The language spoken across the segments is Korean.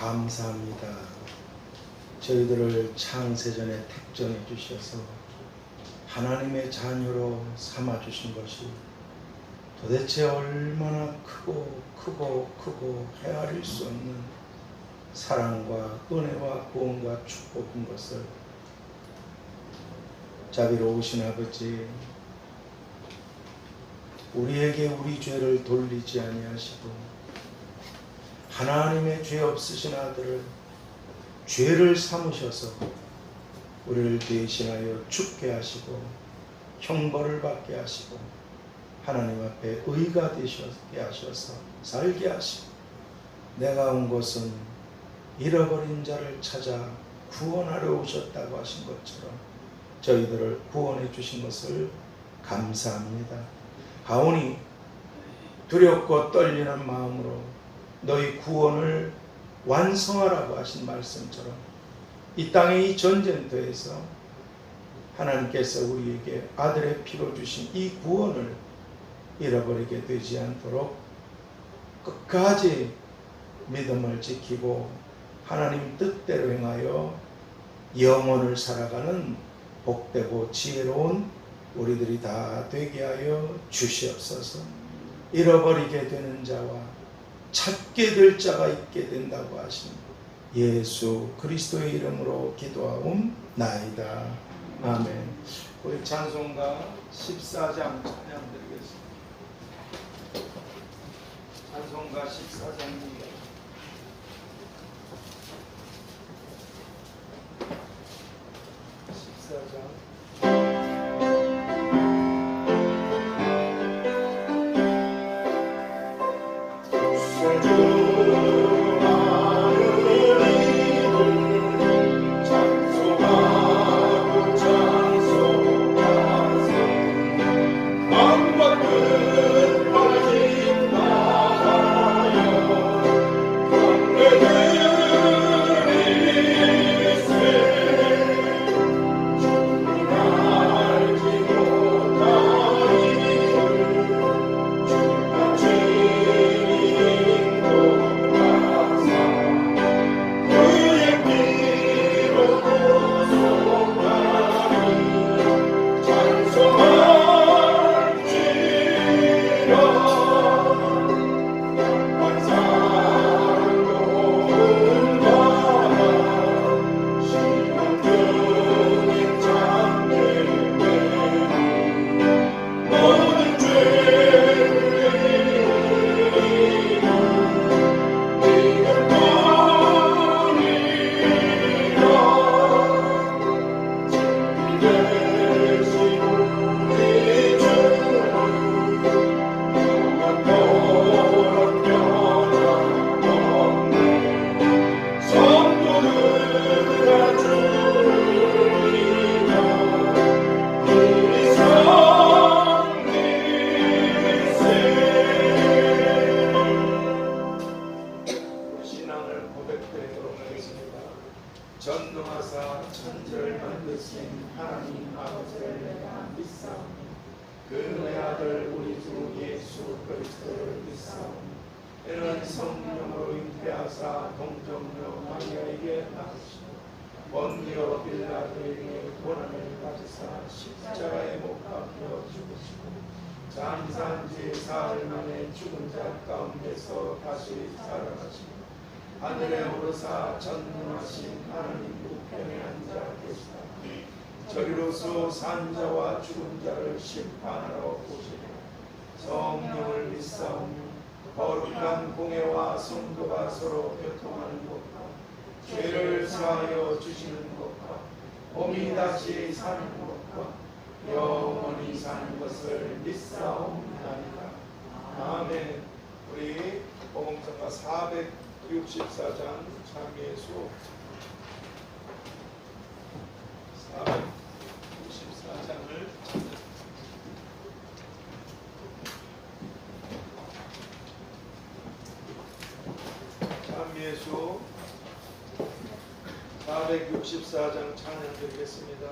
감사합니다. 저희들을 창세전에 택정해 주셔서 하나님의 자녀로 삼아 주신 것이 도대체 얼마나 크고 헤아릴 수 없는 사랑과 은혜와 구원과 축복인 것을 자비로우신 아버지, 우리에게 우리 죄를 돌리지 아니하시고 하나님의 죄 없으신 아들을 죄를 삼으셔서 우리를 대신하여 죽게 하시고 형벌을 받게 하시고 하나님 앞에 의가 되게 하셔서 살게 하시고, 내가 온 것은 잃어버린 자를 찾아 구원하러 오셨다고 하신 것처럼 저희들을 구원해 주신 것을 감사합니다. 가오니 두렵고 떨리는 마음으로 너희 구원을 완성하라고 하신 말씀처럼 이 땅의 이 전쟁터에서 하나님께서 우리에게 아들의 피로 주신 이 구원을 잃어버리게 되지 않도록 끝까지 믿음을 지키고 하나님 뜻대로 행하여 영혼을 살아가는 복되고 지혜로운 우리들이 다 되게 하여 주시옵소서. 잃어버리게 되는 자와 찾게 될 자가 있게 된다고 하신 예수 그리스도의 이름으로 기도하옵나이다. 아멘. 우리 찬송가 14장 찬양 드리겠습니다. 찬송가 14장입니다. 전능하사 천지를 만드신 하나님 아버지를 내가 믿사오니 그 내 아들 우리 주 예수 그리스도를 믿사오니 이는 성령으로 잉태하사 동정녀 마리아에게 낳으시고 본디오 빌라도에게 고난을 받으사 십자가에 못 박혀 죽으시고 장사한 지 사흘 만에 죽은 자 가운데서 다시 살아나시고 하늘에 오르사 전능하신 하나님 우편에 앉아 계시다. 저리로서 산 자와 죽은 자를 심판하러 오시리라. 성령을 믿사오니 거룩한 공회와 성도가 서로 교통하는 것과 죄를 사하여 주시는 것과 몸이 다시 사는 것과 영원히 사는 것을 믿사옵나이다. 아멘. 우리 복음서가 464장 참회의 수 464장을 참회의 수 464장 찬양 드리겠습니다.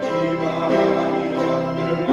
기만이 만들마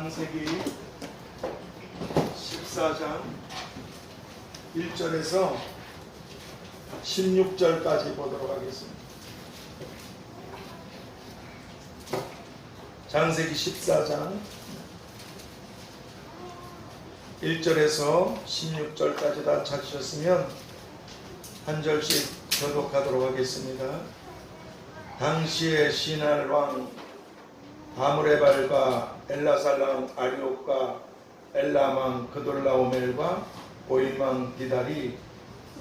창세기 14장 1절에서 16절까지 보도록 하겠습니다. 창세기 14장 1절에서 16절까지 다 찾으셨으면 한 절씩 교독하도록 하겠습니다. 당시에 시날 왕 아므레발과 엘라살랑 아리옥과 엘람왕 그돌라오멜과 보임왕 디달이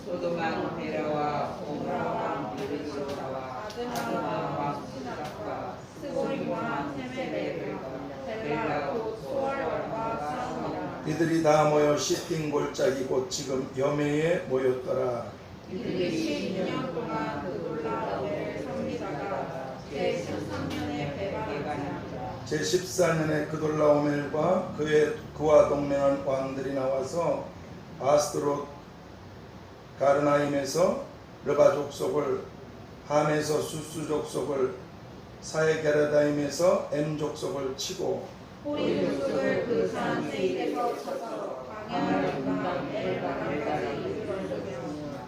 소돔왕 베라와 고모라왕 비르시오라와 아드마왕 수나락과 스보림왕 세메레르가 벨라 곧 소알왕과 싸우니라. 이들이 다 모여 시팀 골짜기 곧 지금 여매에 모였더라. 이들이 12년 동안 그돌라오멜을 섬기다가 제13년에 베발하니라. 제14년에 그돌라오멜과 그와 동맹한 왕들이 나와서 아스트롯 가르나임에서 르바 족속을, 함에서 수수 족속을, 사에게르다임에서 엠 족속을 치고 호리 족속을 그 산 세일에서 쳐서 강야를 엘바람까지 이르렀으며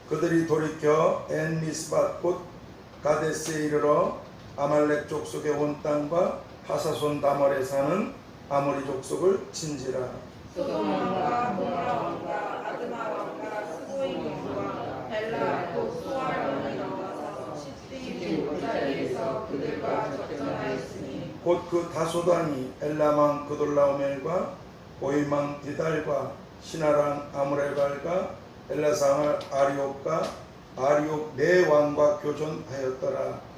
그들이 돌이켜 엔 미스밧 곧 가데스에 이르러 아말렉 족속의 온 땅과 하사손 다멀에 사는 아모리 족속을 친지라. 소돔 왕과 고모라 왕과 아드마 왕과 스보임 왕과 벨라 곧 소알 왕이 나와서 시띠 골짜기에서 그들과 접전하였으니 곧 그 다소단이 엘람왕 그돌라오멜과 보임왕 디달과 시나랑 아므레발과 엘라상 아리옥과 아리옥 네 왕과 교전하였더라.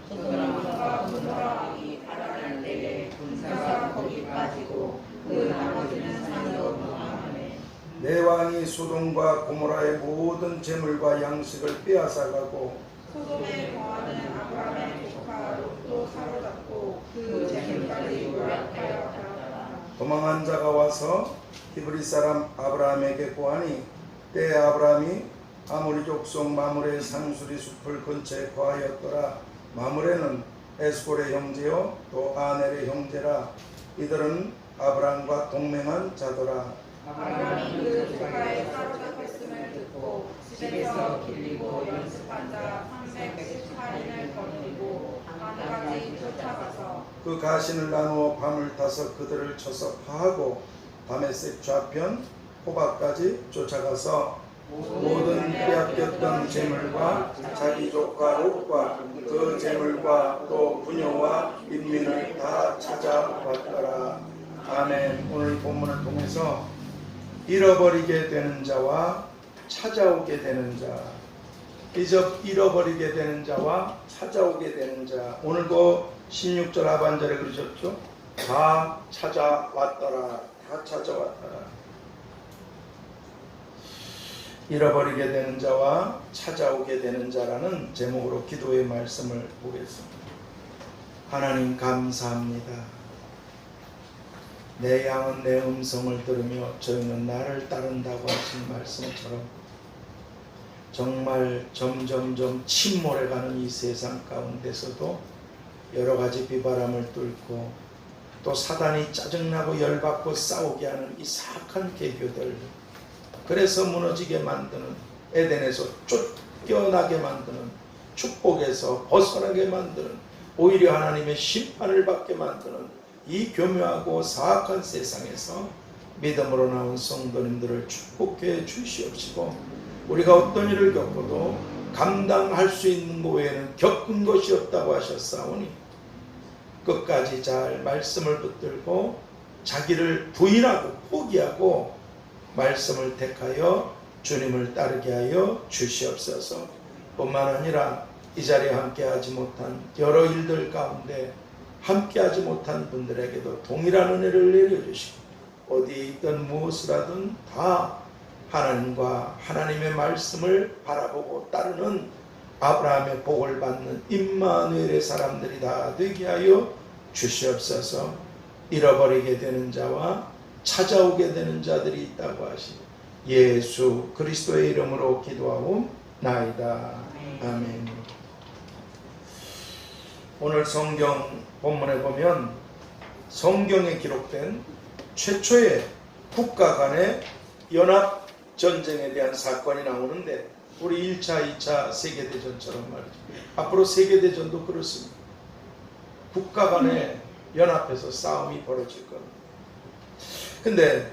소돔 왕과 고모라 왕이 달아날 때에 군사가 거기 빠지고 그 나머지는 산으로 도망하매 네 왕이 소돔과 고모라의 모든 재물과 양식을 빼앗아가고 소돔에 거하는 아브람의 조카 롯도 사로잡고 그 재물까지 요약하여 가라. 도망한 자가 와서 히브리 사람 아브라함에게 고하니 때에 아브라함이 아모리 족속 마므레의 상수리 숲을 근처에 거하였더라. 마므레는 에스골의 형제요 또 아넬의 형제라. 이들은 아브라함과 동맹한 자더라. 아브람이 그 조카의 사로잡혔음을 듣고 집에서 길리고 연습한 자 318인을 거느리고 밤까지 쫓아가서 그 가신을 나누어 밤을 타서 그들을 쳐서 파하고 다메섹 좌편 호박까지 쫓아가서 모든 빼앗겼던 재물과 자기 조카 롯과 그 재물과 또 부녀와 인민을 다 찾아왔더라. 아멘. 오늘 본문을 통해서 잃어버리게 되는 자와 찾아오게 되는 자, 잃어버리게 되는 자와 찾아오게 되는 자. 오늘 그 16절 하반절에 그러셨죠? 다 찾아왔더라. 다 찾아왔더라. 잃어버리게 되는 자와 찾아오게 되는 자라는 제목으로 기도의 말씀을 보겠습니다. 하나님 감사합니다. 내 양은 내 음성을 들으며 저희는 나를 따른다고 하신 말씀처럼 정말 점점점 침몰해가는 이 세상 가운데서도 여러 가지 비바람을 뚫고 또 사단이 짜증나고 열받고 싸우게 하는 이 사악한 계교들, 그래서 무너지게 만드는, 에덴에서 쫓겨나게 만드는, 축복에서 벗어나게 만드는, 오히려 하나님의 심판을 받게 만드는 이 교묘하고 사악한 세상에서 믿음으로 나온 성도님들을 축복해 주시옵시고, 우리가 어떤 일을 겪어도 감당할 수 있는 것 외에는 겪은 것이 없다고 하셨사오니 끝까지 잘 말씀을 붙들고 자기를 부인하고 포기하고 말씀을 택하여 주님을 따르게 하여 주시옵소서. 뿐만 아니라 이 자리에 함께하지 못한 여러 일들 가운데 함께하지 못한 분들에게도 동일한 은혜를 내려주시고 어디에 있든 무엇을 하든 다 하나님과 하나님의 말씀을 바라보고 따르는 아브라함의 복을 받는 임마누엘의 사람들이 다 되게 하여 주시옵소서. 잃어버리게 되는 자와 찾아오게 되는 자들이 있다고 하시 예수 그리스도의 이름으로 기도하옵나이다. 아멘. 오늘 성경 본문에 보면 성경에 기록된 최초의 국가 간의 연합 전쟁에 대한 사건이 나오는데, 우리 1차, 2차 세계대전처럼 말이죠. 앞으로 세계대전도 그렇습니다. 국가 간에 연합해서 싸움이 벌어질 겁니다. 근데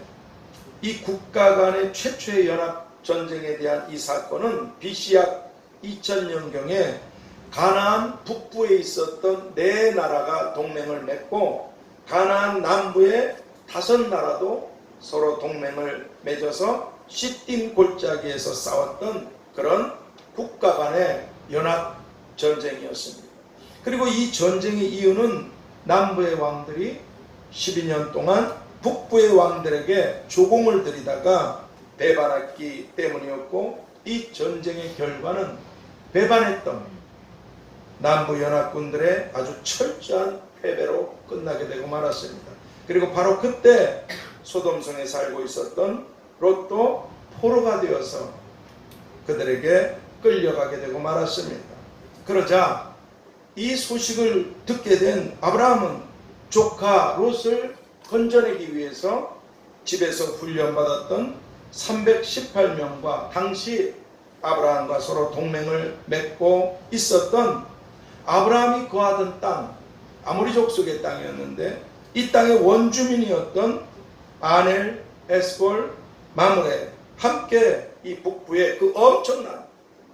이 국가 간의 최초의 연합 전쟁에 대한 이 사건은 BC약 2000년경에 가나안 북부에 있었던 4나라가 동맹을 맺고, 가나안 남부의 5나라도 서로 동맹을 맺어서 시딤 골짜기에서 싸웠던 그런 국가 간의 연합 전쟁이었습니다. 그리고 이 전쟁의 이유는 남부의 왕들이 12년 동안 북부의 왕들에게 조공을 들이다가 배반했기 때문이었고, 이 전쟁의 결과는 배반했던 남부 연합군들의 아주 철저한 패배로 끝나게 되고 말았습니다. 그리고 바로 그때 소돔성에 살고 있었던 롯도 포로가 되어서 그들에게 끌려가게 되고 말았습니다. 그러자 이 소식을 듣게 된 아브라함은 조카 롯을 건져내기 위해서 집에서 훈련받았던 318명과 당시 아브라함과 서로 동맹을 맺고 있었던 아브라함이 거하던 땅, 아모리 족속의 땅이었는데, 이 땅의 원주민이었던 아넬, 에스골, 마므레 함께 이 북부의 그 엄청난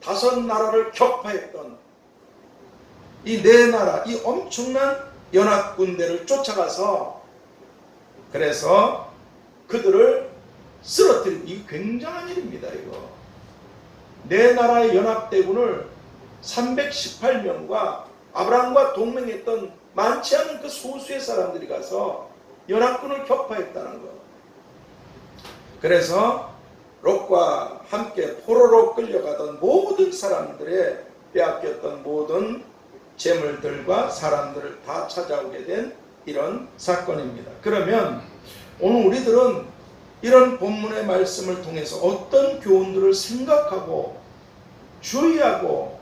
5나라를 격파했던 이 4나라, 이 엄청난 연합군대를 쫓아가서, 그래서 그들을 쓰러뜨린, 이 굉장한 일입니다. 이거 4나라의 연합대군을 318명과 아브라함과 동맹했던 많지 않은 그 소수의 사람들이 가서 연합군을 격파했다는 것. 그래서 롯과 함께 포로로 끌려가던 모든 사람들의 빼앗겼던 모든 재물들과 사람들을 다 찾아오게 된 이런 사건입니다. 그러면 오늘 우리들은 이런 본문의 말씀을 통해서 어떤 교훈들을 생각하고 주의하고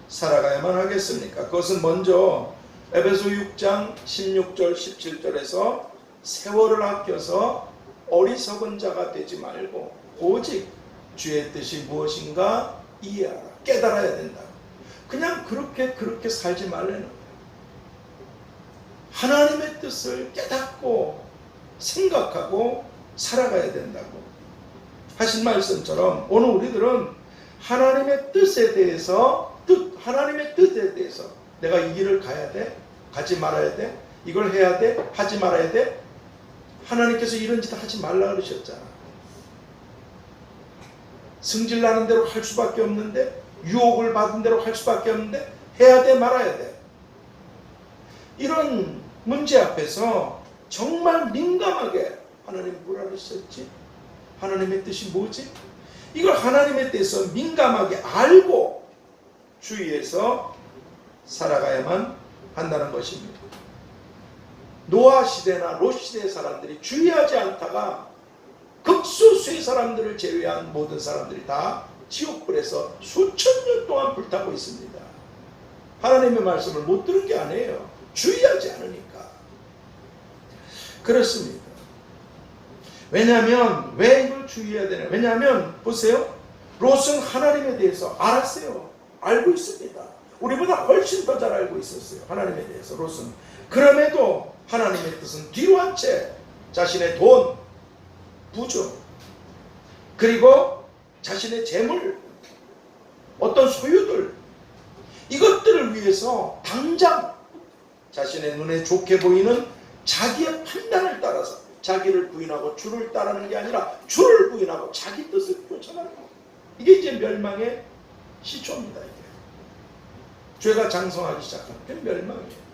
살아가야만 하겠습니까? 그것은 먼저 에베소 6장 16절 17절에서 세월을 아껴서 어리석은 자가 되지 말고 오직 주의 뜻이 무엇인가 이해하라, 깨달아야 된다. 그냥 그렇게 살지 말라는 거예요. 하나님의 뜻을 깨닫고 생각하고 살아가야 된다고 하신 말씀처럼, 오늘 우리들은 하나님의 뜻에 대해서 내가 이 길을 가야 돼? 가지 말아야 돼? 이걸 해야 돼? 하지 말아야 돼? 하나님께서 이런 짓 하지 말라 그러셨잖아. 승질나는 대로 할 수밖에 없는데, 유혹을 받은 대로 할 수밖에 없는데 해야 돼 말아야 돼. 이런 문제 앞에서 정말 민감하게 하나님 뭐라 그러셨지? 하나님의 뜻이 뭐지? 이걸 하나님에 대해서 민감하게 알고 주의해서 살아가야만 한다는 것입니다. 노아 시대나 롯 시대의 사람들이 주의하지 않다가 극소수의 사람들을 제외한 모든 사람들이 다 지옥불에서 수천 년 동안 불타고 있습니다. 하나님의 말씀을 못 들은 게 아니에요. 주의하지 않으니까. 그렇습니다. 왜냐하면 왜 이걸 주의해야 되냐? 왜냐하면 보세요. 롯은 하나님에 대해서 알았어요. 알고 있습니다. 우리보다 훨씬 더 잘 알고 있었어요. 하나님에 대해서 롯은. 그럼에도 하나님의 뜻은 뒤로 한 채 자신의 돈, 부족, 그리고 자신의 재물, 어떤 소유들, 이것들을 위해서 당장 자신의 눈에 좋게 보이는 자기의 판단을 따라서 자기를 부인하고 주를 따르는 게 아니라 주를 부인하고 자기 뜻을 쫓아가는 거. 이게 이제 멸망의 시초입니다. 이게. 죄가 장성하기 시작하면 그게 멸망이에요.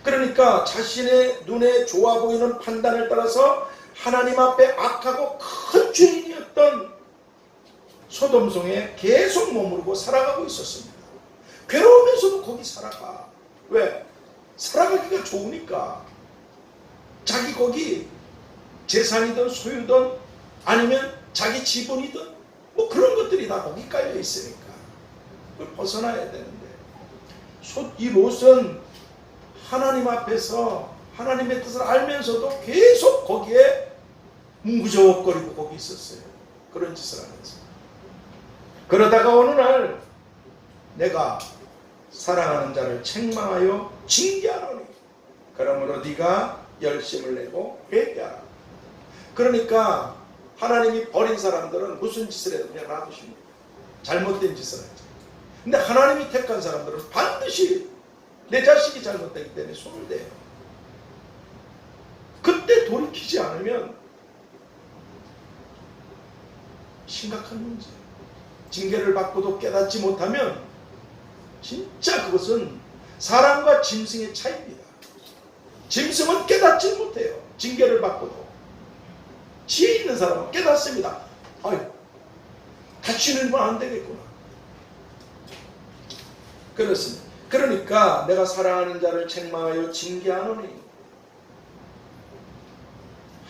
그러니까 자신의 눈에 좋아 보이는 판단을 따라서 하나님 앞에 악하고 큰 죄인이었던 소돔성에 계속 머무르고 살아가고 있었습니다. 괴로우면서도 거기 살아가. 왜? 살아가기가 좋으니까. 자기 거기 재산이든 소유든 아니면 자기 지분이든 뭐 그런 것들이 다 거기 깔려 있으니까 그걸 벗어나야 되는데, 이 롯은 하나님 앞에서 하나님의 뜻을 알면서도 계속 거기에 뭉구적거리고 거기 있었어요. 그런 짓을 하면서. 그러다가 어느 날 내가 사랑하는 자를 책망하여 징계하노니 그러므로 네가 열심을 내고 회개하라. 그러니까 하나님이 버린 사람들은 무슨 짓을 해도 그냥 놔두십니다. 잘못된 짓을 하죠. 근데 하나님이 택한 사람들은 반드시 내 자식이 잘못되기 때문에 손을 대요. 그때 돌이키지 않으면 심각한 문제예요. 징계를 받고도 깨닫지 못하면 진짜 그것은 사람과 짐승의 차이입니다. 짐승은 깨닫지 못해요. 징계를 받고도. 지혜 있는 사람은 깨닫습니다. 아유, 다치는 건 안 되겠구나. 그렇습니다. 그러니까 내가 사랑하는 자를 책망하여 징계하노니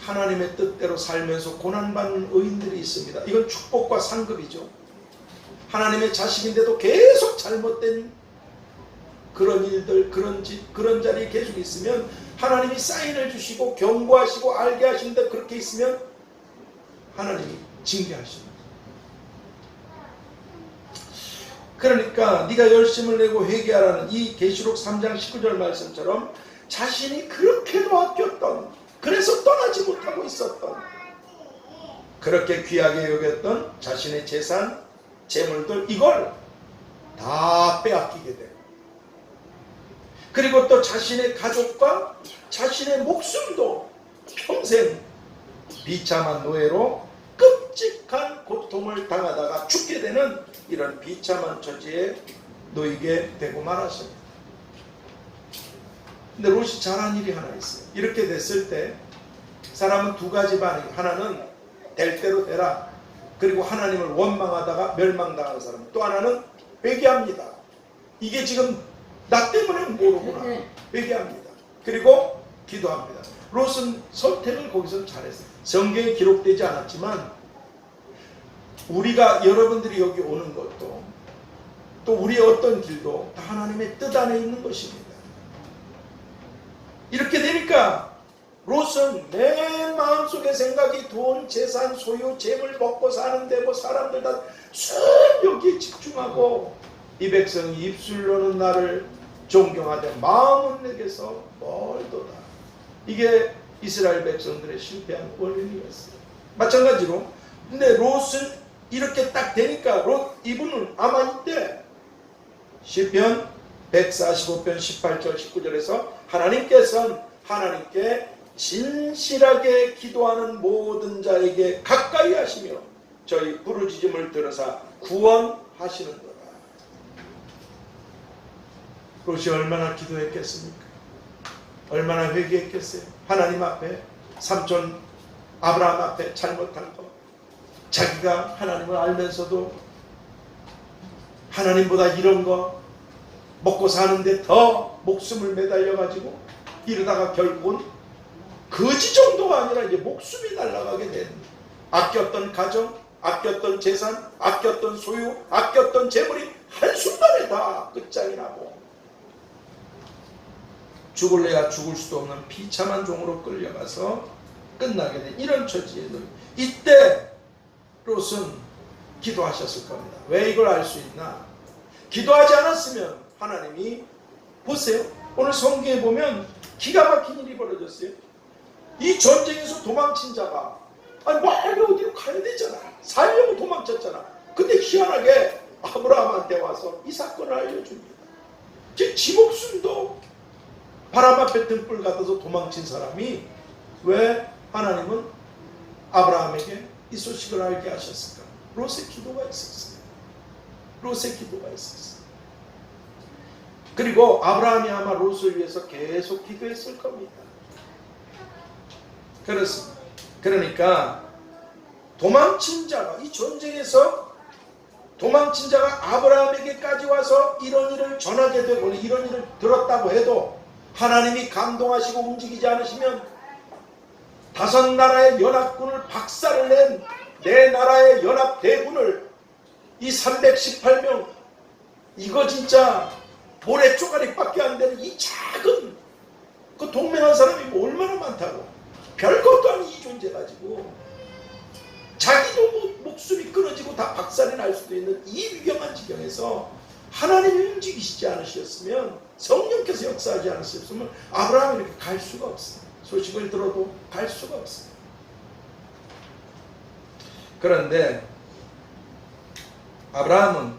하나님의 뜻대로 살면서 고난받는 의인들이 있습니다. 이건 축복과 상급이죠. 하나님의 자식인데도 계속 잘못된 그런 일들, 그런 자리에 계속 있으면 하나님이 사인을 주시고 경고하시고 알게 하시는데 그렇게 있으면 하나님이 징계하십니다. 그러니까 네가 열심을 내고 회개하라는 이 계시록 3장 19절 말씀처럼 자신이 그렇게도 아꼈던, 그래서 떠나지 못하고 있었던, 그렇게 귀하게 여겼던 자신의 재산, 재물들, 이걸 다 빼앗기게 돼요. 그리고 또 자신의 가족과 자신의 목숨도 평생 비참한 노예로 끔찍한 고통을 당하다가 죽게 되는 이런 비참한 처지에 놓이게 되고 말았습니다. 근데 롯이 잘한 일이 하나 있어요. 이렇게 됐을 때 사람은 두 가지 반응이에요. 하나는 될 대로 되라. 그리고 하나님을 원망하다가 멸망당하는 사람. 또 하나는 회개합니다. 이게 지금 나 때문에 모르구나. 회개합니다. 그리고 기도합니다. 롯은 선택을 거기서 잘했어요. 성경에 기록되지 않았지만 우리가 여러분들이 여기 오는 것도 또 우리의 어떤 길도 다 하나님의 뜻 안에 있는 것입니다. 이렇게 되니까 롯은 내 마음속의 생각이 돈, 재산, 소유, 재물 먹고 사는데 뭐 사람들 다 순 여기에 집중하고 이 백성이 입술로는 나를 존경하되 마음은 내게서 멀도다. 이게 이스라엘 백성들의 실패한 원인이었어요. 마찬가지로 근데 롯은 이렇게 딱 되니까 이분은 아마 이때 시편 145편 18절 19절에서 하나님께 진실하게 기도하는 모든 자에게 가까이 하시며 저희 부르짖음을 들으사 구원하시는도다. 롯이 얼마나 기도했겠습니까? 얼마나 회개했겠어요? 하나님 앞에, 삼촌 아브라함 앞에 잘못한 것, 자기가 하나님을 알면서도 하나님보다 이런 거 먹고 사는데 더 목숨을 매달려가지고 이러다가 결국은 거지 정도가 아니라 이제 목숨이 날아가게 된, 아꼈던 가정, 아꼈던 재산, 아꼈던 소유, 아꼈던 재물이 한순간에 다 끝장이 나고 죽을래야 죽을 수도 없는 비참한 종으로 끌려가서 끝나게 된 이런 처지에 이때 롯은 기도하셨을 겁니다. 왜 이걸 알 수 있나? 기도하지 않았으면 하나님이, 보세요, 오늘 성경에 보면 기가 막힌 일이 벌어졌어요. 이 전쟁에서 도망친 자가 빨리 어디로 가야 되잖아. 살려고 도망쳤잖아. 근데 희한하게 아브라함한테 와서 이 사건을 알려줍니다. 지 목숨도 바람 앞에 등불 같아서 도망친 사람이 왜 하나님은 아브라함에게 이 소식을 알게 하셨을까? 롯의 기도가 있었어요. 롯의 기도가 있었어요. 그리고 아브라함이 아마 롯을 위해서 계속 기도했을 겁니다. 그렇습니다. 그러니까 도망친 자가, 이 전쟁에서 도망친 자가 아브라함에게까지 와서 이런 일을 전하게 되고 이런 일을 들었다고 해도 하나님이 감동하시고 움직이지 않으시면 다섯 나라의 연합군을 박살을 낸 네 나라의 연합 대군을 이 318명, 이거 진짜 모래 쪼가리밖에 안 되는 이 작은 그 동맹한 사람이 뭐 얼마나 많다고. 별것도 아닌 이 존재 가지고 자기도 목숨이 끊어지고 다 박살이 날 수도 있는 이 위험한 지경에서 하나님이 움직이시지 않으셨으면, 성령께서 역사하지 않으셨으면 아브라함이 이렇게 갈 수가 없어요. 소식을 들어도 갈 수가 없어요. 그런데 아브라함은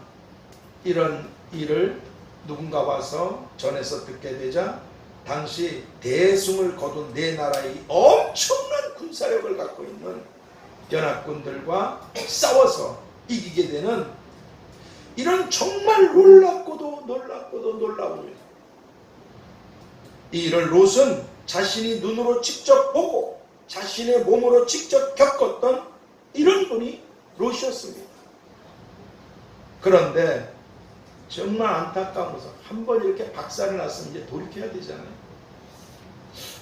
이런 일을 누군가 와서 전해서 듣게 되자 당시 대승을 거둔 네 나라의 엄청난 군사력을 갖고 있는 연합군들과 싸워서 이기게 되는 이런 정말 놀랍고도 놀라운 일. 이 일을 롯은 자신이 눈으로 직접 보고 자신의 몸으로 직접 겪었던 이런 분이 롯이었습니다. 그런데 정말 안타까운 것은 한 번 이렇게 박살이 났으면 이제 돌이켜야 되잖아요.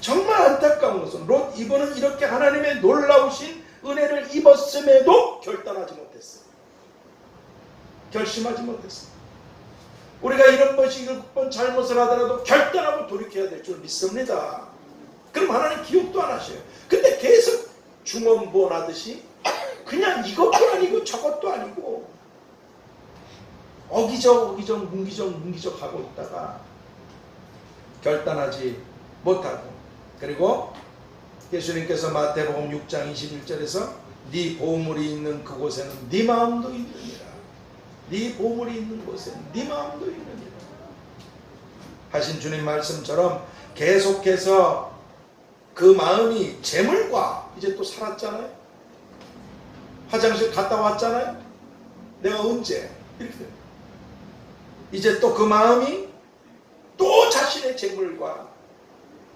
정말 안타까운 것은 롯 이번은 이렇게 하나님의 놀라우신 은혜를 입었음에도 결단하지 못했어요. 결심하지 못했어요. 우리가 이런 번씩 7번 잘못을 하더라도 결단하고 돌이켜야 될 줄 믿습니다. 그럼 하나님 기억도 안 하셔요. 근데 계속 중언부언하듯이 그냥 이것도 아니고 저것도 아니고 어기적 문기적 하고 있다가 결단하지 못하고, 그리고 예수님께서 마태복음 6장 21절에서 네 보물이 있는 그곳에는 네 마음도 있느니라. 네 보물이 있는 곳에는 네 마음도 있느니라 하신 주님 말씀처럼 계속해서 그 마음이 재물과 이제 또 살았잖아요. 화장실 갔다 왔잖아요. 내가 언제 이렇게 이제 또 그 마음이 또 자신의 재물과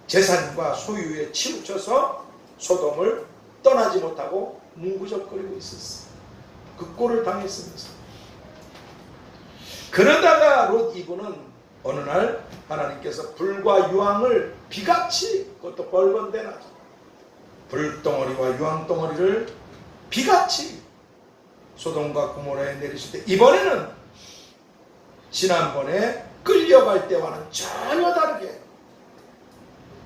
재산과 소유에 치우쳐서 소돔을 떠나지 못하고 문구적거리고 있었어요. 그 꼴을 당했습니다. 그러다가 롯 이브는 어느 날 하나님께서 불과 유황을 비같이, 그것도 벌건대나 불덩어리와 유황덩어리를 비같이 소돔과 고모라에 내리실 때, 이번에는 지난번에 끌려갈 때와는 전혀 다르게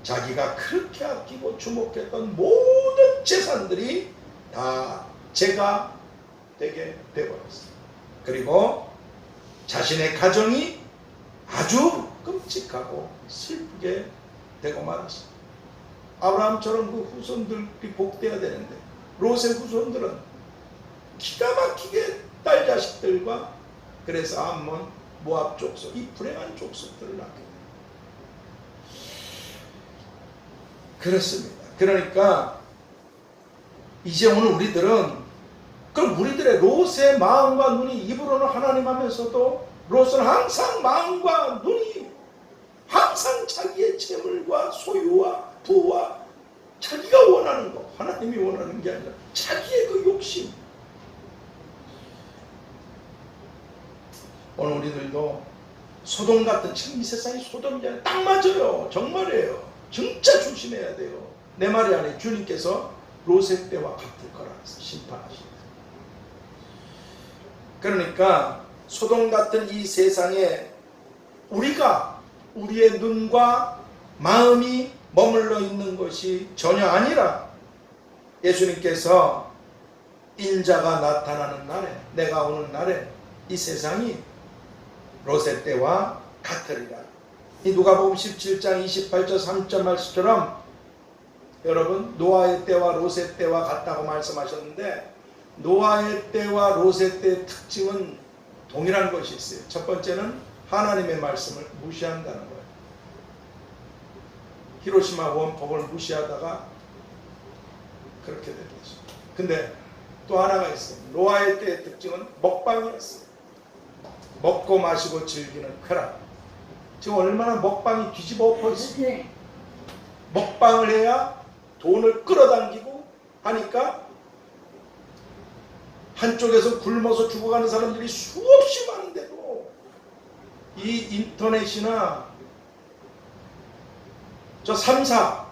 자기가 그렇게 아끼고 주목했던 모든 재산들이 다 재가 되게 되어버렸어요. 그리고 자신의 가정이 아주 끔찍하고 슬프게 되고 말았어요. 아브라함처럼 그 후손들이 복되어야 되는데 롯의 후손들은 기가 막히게 딸 자식들과, 그래서 암몬, 모압 족속, 이 불행한 족속들을 낳게 돼요. 그렇습니다. 그러니까 이제 오늘 우리들은, 그럼 우리들의 롯의 마음과 눈이 입으로는 하나님 하면서도 롯은 항상 마음과 눈이 항상 자기의 재물과 소유와 부와 자기가 원하는 거, 하나님이 원하는 게 아니라 자기의 그 욕심. 오늘 우리들도 소돔 같은, 지금 이 세상이 소돔이 아니라 딱 맞아요. 정말이에요. 진짜 조심해야 돼요. 내 말이 아니에요. 주님께서 롯의 때와 같을 거라 심판하십니다. 그러니까 소돔 같은 이 세상에 우리가, 우리의 눈과 마음이 머물러 있는 것이 전혀 아니라 예수님께서 인자가 나타나는 날에, 내가 오는 날에 이 세상이 롯의 때와 같으리라. 이 누가복음 17장 28절 3절 말씀처럼 여러분 노아의 때와 롯의 때와 같다고 말씀하셨는데, 노아의 때와 롯의 때의 특징은 동일한 것이 있어요. 첫 번째는 하나님의 말씀을 무시한다는 거예요. 히로시마 원폭을 무시하다가 그렇게 된 거죠. 근데 또 하나가 있어요. 노아의 때의 특징은 먹방이었어요. 먹고 마시고 즐기는 쾌락. 지금 얼마나 먹방이 뒤집어 엎어 있어요. 먹방을 해야 돈을 끌어당기고 하니까 한쪽에서 굶어서 죽어가는 사람들이 수없이 많은데도 이 인터넷이나 저 3사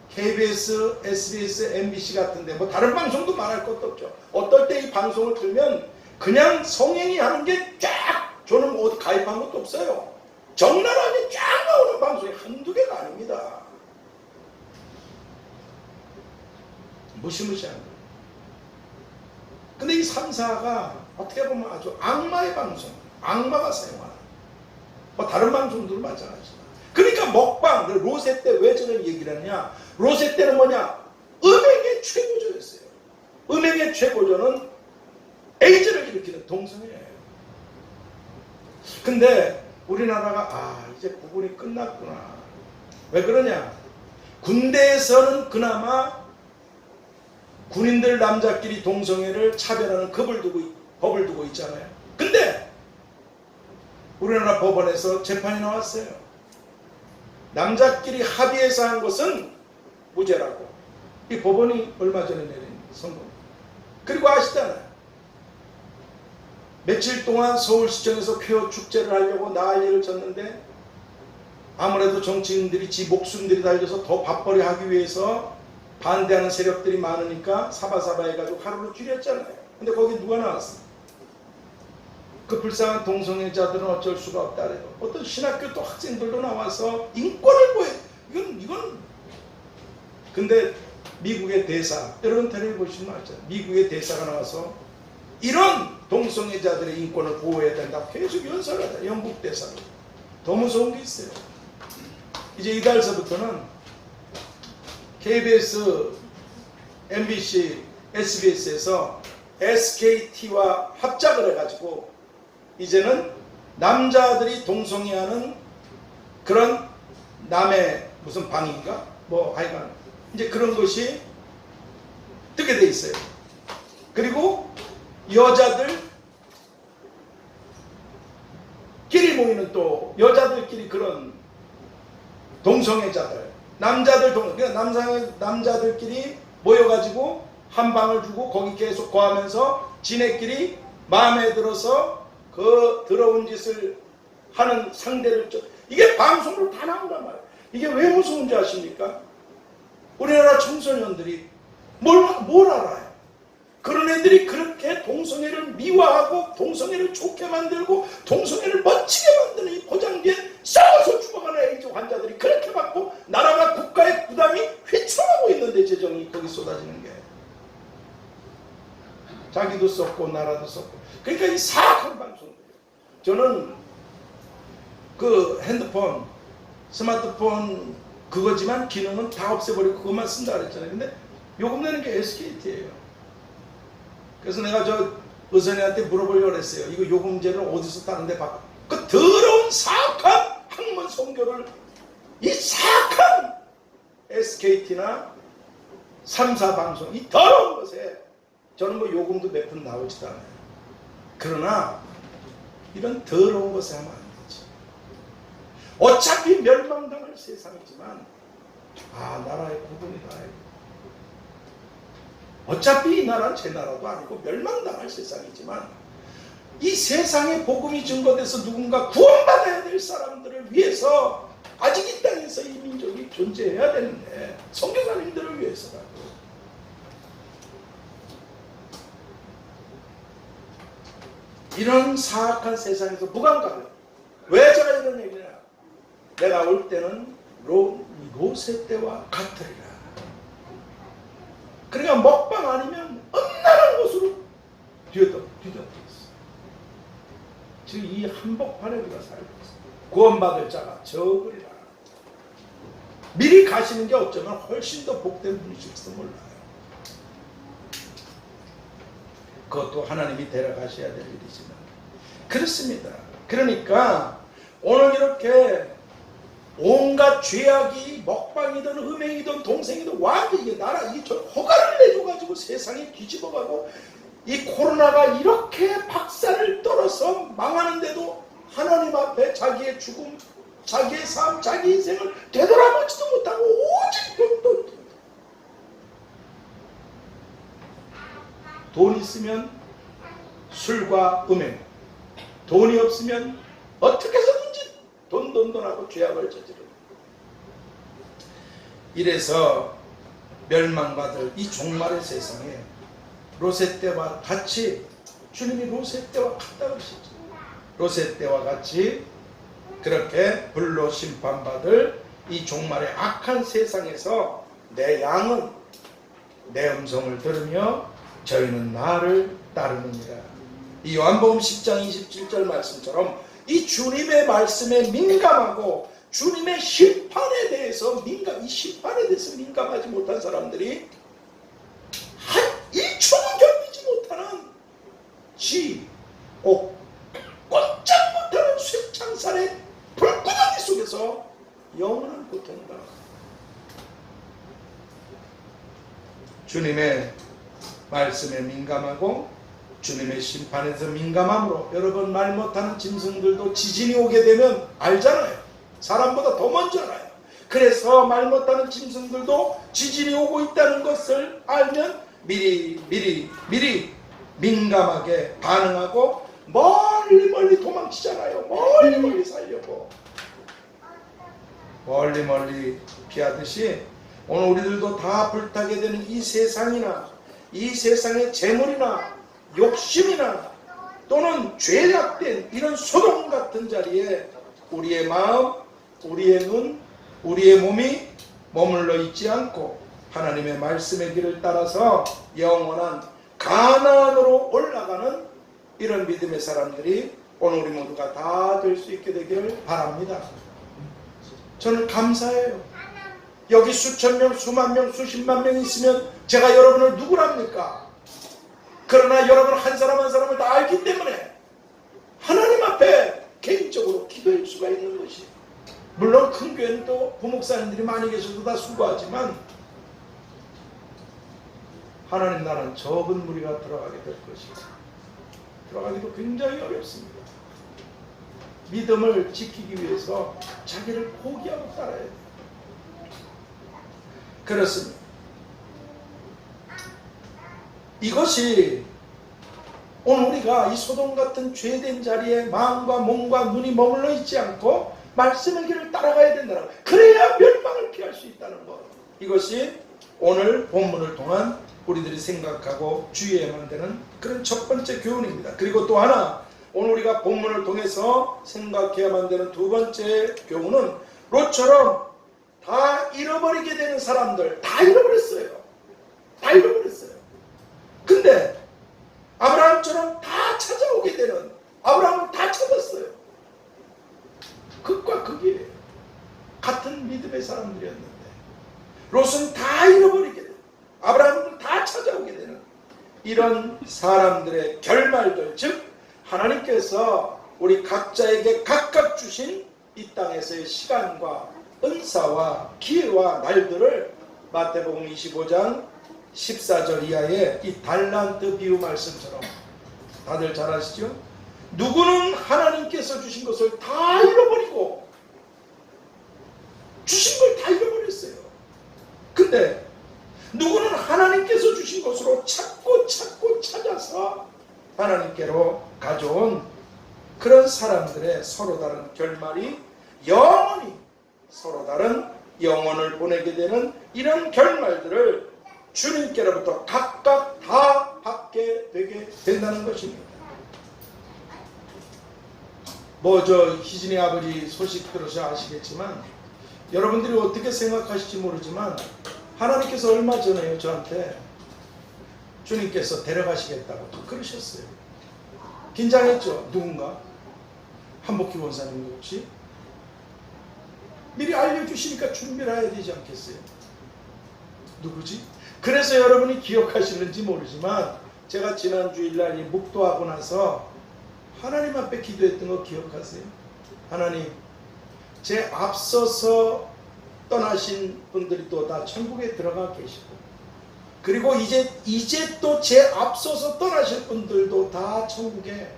KBS, SBS, MBC 같은데 뭐 다른 방송도 말할 것도 없죠. 어떨 때 이 방송을 틀면 그냥 성행위 하는 게 쫙 저는 뭐 어디 가입한 것도 없어요. 적나라하게 쫙 나오는 방송이 한두 개가 아닙니다. 무시무시한 거예요. 근데 이 3사가 어떻게 보면 아주 악마의 방송, 악마가 사용하는, 뭐 다른 방송들도 마찬가지지만. 그러니까 먹방, 로세 때 왜 저는 얘기를 하냐? 로세 때는 뭐냐? 음행의 최고조였어요. 음행의 최고조는 에이즈를 일으키는 동성애예요. 근데 우리나라가 이제 구분이 끝났구나. 왜 그러냐? 군대에서는 그나마 군인들 남자끼리 동성애를 차별하는 법을 두고 있잖아요. 근데 우리나라 법원에서 재판이 나왔어요. 남자끼리 합의해서 한 것은 무죄라고. 이 법원이 얼마 전에 내린 선고. 그리고 아시잖아요. 며칠 동안 서울시청에서 쾌어 축제를 하려고 난리를 쳤는데 아무래도 정치인들이 지 목숨들이 달려서 더 밥벌이 하기 위해서 반대하는 세력들이 많으니까 사바사바 해가지고 하루를 줄였잖아요. 근데 거기 누가 나왔어? 그 불쌍한 동성애자들은 어쩔 수가 없다 그래요. 어떤 신학교 또 학생들도 나와서 인권을 보여. 이건 근데 미국의 대사, 여러분 텔레비 보시면 알잖아요. 미국의 대사가 나와서 이런 동성애자들의 인권을 보호해야 된다고 계속 연설을 하다. 영국 대사로. 더 무서운 게 있어요. 이제 이달서부터는 KBS, MBC, SBS에서 SKT와 합작을 해가지고 이제는 남자들이 동성애하는 그런 남의 무슨 방인가? 뭐 하여간 이제 그런 것이 뜨게 돼 있어요. 그리고 여자들끼리 모이는 또 여자들끼리 그런 동성애자들, 남자들끼리 모여가지고 한 방을 주고 거기 계속 거하면서 지네끼리 마음에 들어서 그 더러운 짓을 하는 상대를 이게 방송으로 다 나온단 말이에요. 이게 왜 무서운지 아십니까? 우리나라 청소년들이 뭘 알아요? 그런 애들이 그렇게 동성애를 미화하고 동성애를 좋게 만들고 동성애를 멋지게 만드는 이 포장지에 싸워서 죽어가는 에이즈 환자들이 그렇게 많고 나라가 국가의 부담이 휘청하고 있는데 재정이 거기 쏟아지는 게 자기도 썼고 나라도 썼고 그러니까 이 사악한 방송들 저는 그 핸드폰 스마트폰 그거지만 기능은 다 없애버리고 그것만 쓴다 그랬잖아요. 근데 요금 내는 게 SKT예요. 그래서 내가 저 의선이한테 물어보려고 했어요. 이거 요금제를 어디서 다른데 받고 그 더러운 사악한 학문 성교를 이 사악한 SKT나 3사 방송 이 더러운 것에 저는 뭐 요금도 몇 푼 나오지도 않아요. 그러나 이런 더러운 것에 하면 안 되지. 어차피 멸망당할 세상이지만 나라의 구분이다. 어차피 이 나라는 제 나라도 아니고 멸망당할 세상이지만 이 세상에 복음이 증거돼서 누군가 구원받아야 될 사람들을 위해서 아직 이 땅에서 이 민족이 존재해야 되는데 선교사님들을 위해서라도 이런 사악한 세상에서 무감각을 왜 제가 이런 얘기를 해요? 내가 올 때는 로세 때와 같으리라. 그러니까 먹방 아니면 엄난한 곳으로 뒤덮여 있어. 지금 이 한복판에 우리가 살고 있어. 구원받을 자가 적으리라. 미리 가시는 게 어쩌면 훨씬 더 복된 분이실지도 몰라요. 그것도 하나님이 데려가셔야 될 일이지만 그렇습니다. 그러니까 오늘 이렇게 온갖 죄악이 먹방이든 음행이든 동생이든 완전히 이게 나라 이게 허가를 내줘가지고 세상에 뒤집어가고 이 코로나가 이렇게 박살을 떨어서 망하는데도 하나님 앞에 자기의 죽음, 자기의 삶, 자기 인생을 되돌아보지도 못하고 오직 돈 있으면 술과 음행, 돈이 없으면 어떻게 해서든지 돈하고 죄악을 저지르고 이래서 멸망받을 이 종말의 세상에 로세 때와 같이 주님이 로세 때와 같다 그러시죠. 롯의 때와 같이 그렇게 불로 심판받을 이 종말의 악한 세상에서 내 양은 내 음성을 들으며 저희는 나를 따르느니라. 이 요한복음 10장 27절 말씀처럼 이 주님의 말씀에 민감하고 주님의 심판에 대해서 이 심판에 대해서 민감하지 못한 사람들이 한 1초도 견디지 못하는 꼼짝 못하는 쇠창살의 불구덩이 속에서 영원한 고통을 당합니다. 주님의 말씀에 민감하고 주님의 심판에서 민감함으로 여러분 말 못하는 짐승들도 지진이 오게 되면 알잖아요. 사람보다 더 먼저 알아요. 그래서 말 못하는 짐승들도 지진이 오고 있다는 것을 알면 미리 민감하게 반응하고 멀리 도망치잖아요. 멀리 살려고 멀리 피하듯이 오늘 우리들도 다 불타게 되는 이 세상이나 이 세상의 재물이나 욕심이나 또는 죄악된 이런 소돔 같은 자리에 우리의 마음, 우리의 눈, 우리의 몸이 머물러 있지 않고 하나님의 말씀의 길을 따라서 영원한 가나안으로 올라가는 이런 믿음의 사람들이 오늘 우리 모두가 다 될 수 있게 되기를 바랍니다. 저는 감사해요. 여기 수천 명, 수만 명, 수십만 명 있으면 제가 여러분을 누구랍니까? 그러나 여러분 한 사람 한 사람을 다 알기 때문에 하나님 앞에 개인적으로 기도할 수가 있는 것이, 물론 큰 교회는 또 부목사님들이 많이 계셔도 다 수고하지만 하나님 나라는 적은 무리가 들어가게 될 것이고 들어가기도 굉장히 어렵습니다. 믿음을 지키기 위해서 자기를 포기하고 따라야 돼요. 그렇습니다. 이것이 오늘 우리가 이 소돔 같은 죄된 자리에 마음과 몸과 눈이 머물러 있지 않고 말씀의 길을 따라가야 된다는 것. 그래야 멸망을 피할 수 있다는 것. 이것이 오늘 본문을 통한 우리들이 생각하고 주의해야만 되는 그런 첫 번째 교훈입니다. 그리고 또 하나 오늘 우리가 본문을 통해서 생각해야만 되는 두 번째 교훈은 롯처럼 다 잃어버리게 되는 사람들, 다 잃어버렸어요. 다 잃어버렸어요. 근데 아브라함처럼 다 찾아오게 되는, 아브라함을 다 찾았어요. 극과 극이에요. 같은 믿음의 사람들이었는데 롯은 다 잃어버리게 되는, 아브라함은 다 찾아오게 되는 이런 사람들의 결말들, 즉 하나님께서 우리 각자에게 각각 주신 이 땅에서의 시간과 은사와 기회와 날들을 마태복음 25장 14절 이하의 이 달란트 비유 말씀처럼 다들 잘 아시죠? 누구는 하나님께서 주신 것을 다 잃어버리고 주신 걸 다 잃어버렸어요. 근데 누구는 하나님께서 주신 것으로 찾고 찾아서 하나님께로 가져온 그런 사람들의 서로 다른 결말이 영원히 서로 다른 영혼을 보내게 되는 이런 결말들을 주님께로부터 각각 다 받게 되게 된다는 것입니다. 저 희진이 아버지 소식 들으셔 아시겠지만 여러분들이 어떻게 생각하실지 모르지만 하나님께서 얼마 전에요 저한테 주님께서 데려가시겠다고 그러셨어요. 긴장했죠. 누군가? 한복희 원사님도 혹시? 미리 알려주시니까 준비를 해야 되지 않겠어요? 누구지? 그래서 여러분이 기억하시는지 모르지만 제가 지난 주일날 이 묵도하고 나서 하나님 앞에 기도했던 거 기억하세요? 하나님, 제 앞서서 떠나신 분들이 또 다 천국에 들어가 계시고 그리고 이제 또 제 앞서서 떠나실 분들도 다 천국에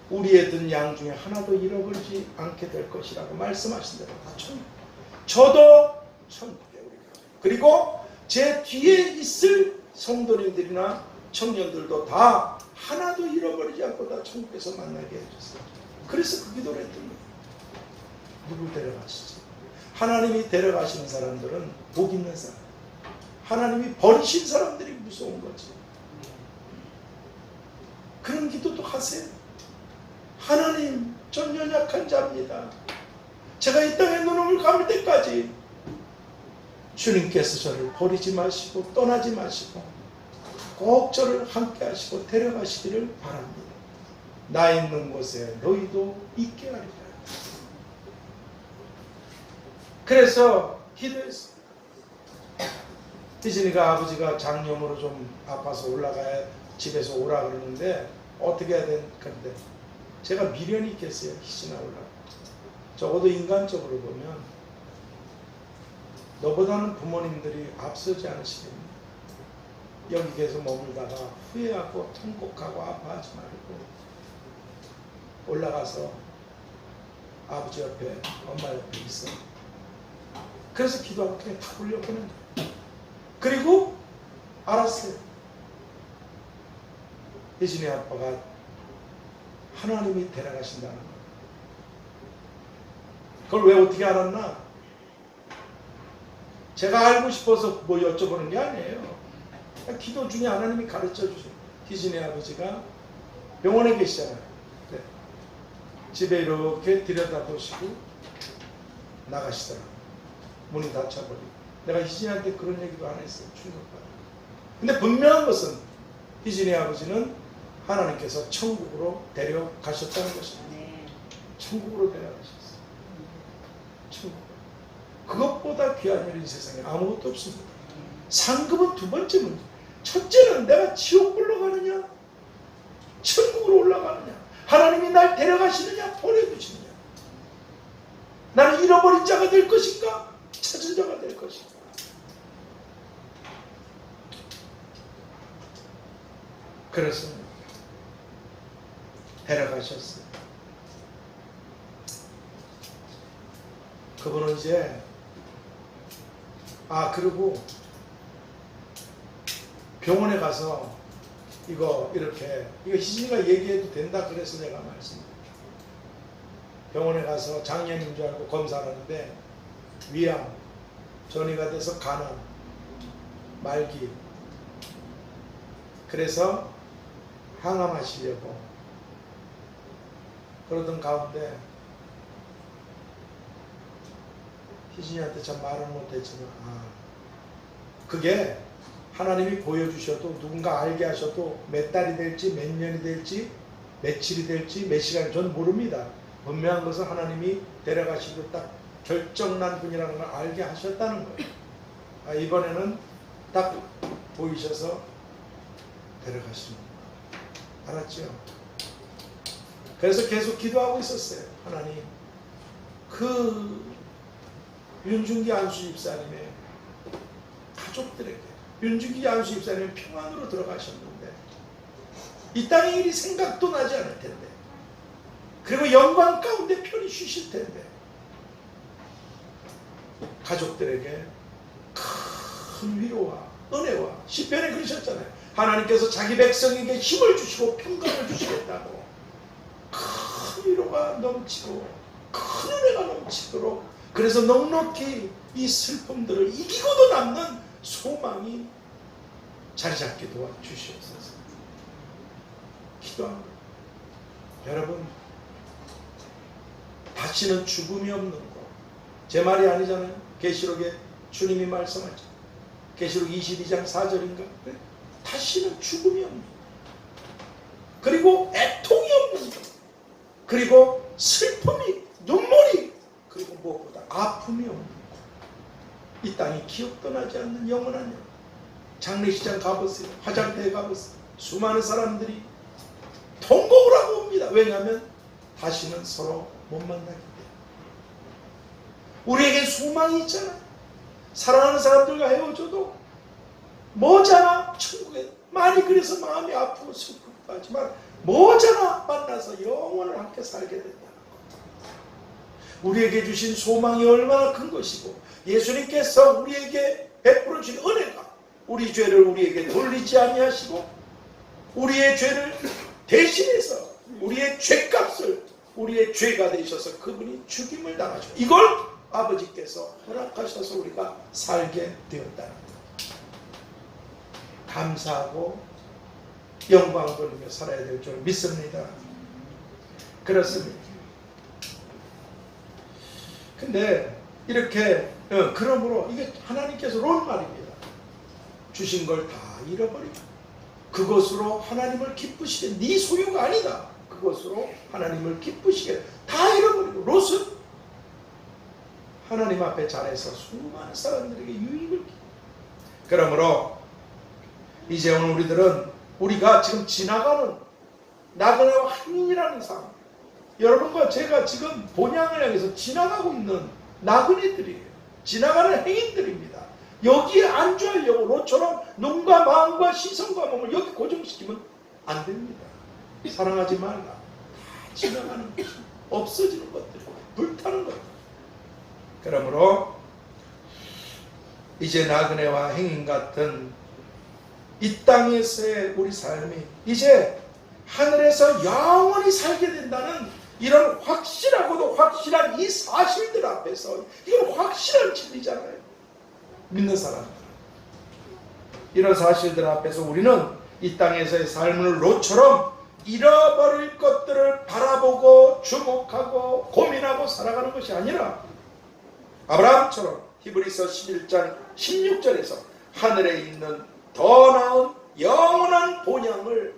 우리의 든 양 중에 하나도 잃어버리지 않게 될 것이라고 말씀하신 대로 다 천국. 저도 천국에 우리가. 그리고 제 뒤에 있을 성도님들이나 청년들도 다 하나도 잃어버리지 않고 다 천국에서 만나게 해주셨어요. 그래서 그 기도를 했던 거예요. 누굴 데려가시지? 하나님이 데려가시는 사람들은 복 있는 사람. 하나님이 버리신 사람들이 무서운 거지. 그런 기도도 하세요. 하나님, 전 연약한 자입니다. 제가 이 땅에 눈을 감을 때까지 주님께서 저를 버리지 마시고 떠나지 마시고 꼭 저를 함께 하시고 데려가시기를 바랍니다. 나 있는 곳에 너희도 있게 하리라. 그래서 기도했습니다. 희진이가 아버지가 장염으로 좀 아파서 올라가야 집에서 오라 그러는데 어떻게 해야 되는데 제가 미련이 있겠어요. 희진아 올라가. 적어도 인간적으로 보면 너보다는 부모님들이 앞서지 않으시겠니? 여기 계속 머물다가 후회하고 통곡하고 아파하지 말고 올라가서 아버지 옆에 엄마 옆에 있어. 그래서 기도하고 그냥 다 올려보낸 거예요. 그리고 알았어요. 혜진이 아빠가 하나님이 데려가신다는 거예요. 그걸 왜 어떻게 알았나? 제가 알고 싶어서 뭐 여쭤보는 게 아니에요. 기도 중에 하나님이 가르쳐 주세요. 희진이 아버지가 병원에 계시잖아요. 네. 집에 이렇게 들여다보시고 나가시더라고요. 문이 닫혀버리고. 내가 희진이한테 그런 얘기도 안 했어요. 충격받아. 근데 분명한 것은 희진이 아버지는 하나님께서 천국으로 데려가셨다는 것입니다. 천국으로 데려가셨어요. 천국. 그것보다 귀한 일이 이 세상에 아무것도 없습니다. 상급은 두 번째 문제. 첫째는 내가 지옥불로 가느냐 천국으로 올라가느냐 하나님이 날 데려가시느냐 보내주시느냐 나는 잃어버린 자가 될 것인가 찾은 자가 될 것인가. 그래서 데려가셨어요. 그분은 이제 그리고 병원에 가서 이거 희진이가 얘기해도 된다 그래서 내가 말씀드릴게요. 병원에 가서 장염인 줄 알고 검사를 하는데 위암, 전이가 돼서 간암, 말기. 그래서 항암하시려고 그러던 가운데 희진이한테 참 말은 못했지만 그게 하나님이 보여주셔도 누군가 알게 하셔도 몇 달이 될지 몇 년이 될지 며칠이 될지 몇 시간이 전 모릅니다. 분명한 것은 하나님이 데려가시고 딱 결정난 분이라는 걸 알게 하셨다는 거예요. 이번에는 딱 보이셔서 데려가시는 거예요. 알았죠? 그래서 계속 기도하고 있었어요. 하나님 그 윤중기 안수 집사님의 가족들에게 윤중기 안수 집사님은 평안으로 들어가셨는데 이 땅의 일이 생각도 나지 않을 텐데 그리고 영광 가운데 편히 쉬실 텐데 가족들에게 큰 위로와 은혜와 시편에 그러셨잖아요. 하나님께서 자기 백성에게 힘을 주시고 평강을 주시겠다고 큰 위로가 넘치고 큰 은혜가 넘치도록 그래서 넉넉히 이 슬픔들을 이기고도 남는 소망이 자리 잡게 도와주시옵소서. 기도합니다. 여러분 다시는 죽음이 없는 것. 제 말이 아니잖아요. 계시록에 주님이 말씀하죠. 계시록 22장 4절인가? 다시는 죽음이 없는 것. 그리고 애통이 없는 것. 그리고 슬픔이 눈물이 그리고 무엇보다 아픔이 없는 것. 이 땅이 기억도 나지 않는 영원한 영. 장례식장 가보세요. 화장터에 가보세요. 수많은 사람들이 통곡을 하고 옵니다. 왜냐하면 다시는 서로 못 만나기 때문에. 우리에게 소망이 있잖아요. 사랑하는 사람들과 헤어져도 뭐잖아 천국에 많이 그래서 마음이 아프고 슬프고 하지만 뭐잖아 만나서 영원을 함께 살게 된다는 것. 우리에게 주신 소망이 얼마나 큰 것이고 예수님께서 우리에게 베풀어 주신 은혜가 우리 죄를 우리에게 돌리지 아니하시고 우리의 죄를 대신해서 우리의 죄값을 우리의 죄가 되셔서 그분이 죽임을 당하시고 이걸 아버지께서 허락하셔서 우리가 살게 되었다는 것. 감사하고 영광 돌리며 살아야 될 줄 믿습니다. 그렇습니다. 근데 이렇게 그러므로 이게 하나님께서 론 말입니다. 주신 걸 다 잃어버리고 그것으로 하나님을 기쁘시게, 네 소유가 아니다, 그것으로 하나님을 기쁘시게 다 잃어버리고, 롯은 하나님 앞에 잘해서 수많은 사람들에게 유익을. 그러므로 이제 오늘 우리가 지금 지나가는 나그네와 행인이라는 삶, 여러분과 제가 지금 본향을 향해서 지나가고 있는 나그네들이에요. 지나가는 행인들입니다. 여기에 안주하려고 롯처럼 눈과 마음과 시선과 몸을 여기 고정시키면 안 됩니다. 사랑하지 말라. 다 지나가는 것이, 없어지는 것들, 불타는 것들. 그러므로 이제 나그네와 행인 같은 이 땅에서의 우리 삶이 이제 하늘에서 영원히 살게 된다는 이런 확실하고도 확실한 이 사실들 앞에서, 이건 확실한 진리잖아요. 믿는 사람들, 이런 사실들 앞에서 우리는 이 땅에서의 삶을 롯처럼 잃어버릴 것들을 바라보고 주목하고 고민하고 살아가는 것이 아니라 아브라함처럼 히브리서 11장 16절에서 하늘에 있는 더 나은 영원한 본향을